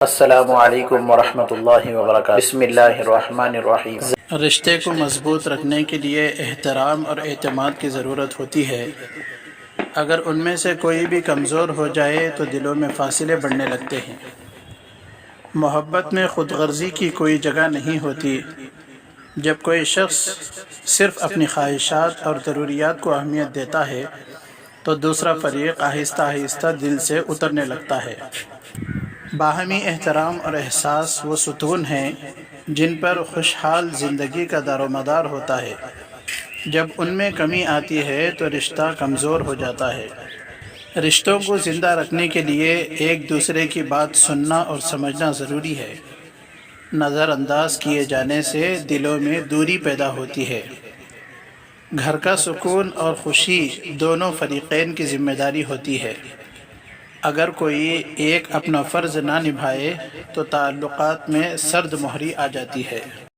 السلام علیکم ورحمۃ اللہ وبرکاتہ۔ بسم اللہ الرحمن الرحیم۔ رشتے کو مضبوط رکھنے کے لیے احترام اور اعتماد کی ضرورت ہوتی ہے۔ اگر ان میں سے کوئی بھی کمزور ہو جائے تو دلوں میں فاصلے بڑھنے لگتے ہیں۔ محبت میں خود غرضی کی کوئی جگہ نہیں ہوتی۔ جب کوئی شخص صرف اپنی خواہشات اور ضروریات کو اہمیت دیتا ہے تو دوسرا فریق آہستہ آہستہ دل سے اترنے لگتا ہے۔ باہمی احترام اور احساس وہ ستون ہیں جن پر خوشحال زندگی کا دار و مدار ہوتا ہے۔ جب ان میں کمی آتی ہے تو رشتہ کمزور ہو جاتا ہے۔ رشتوں کو زندہ رکھنے کے لیے ایک دوسرے کی بات سننا اور سمجھنا ضروری ہے۔ نظر انداز کیے جانے سے دلوں میں دوری پیدا ہوتی ہے۔ گھر کا سکون اور خوشی دونوں فریقین کی ذمہ داری ہوتی ہے۔ اگر کوئی ایک اپنا فرض نہ نبھائے تو تعلقات میں سرد مہری آ جاتی ہے۔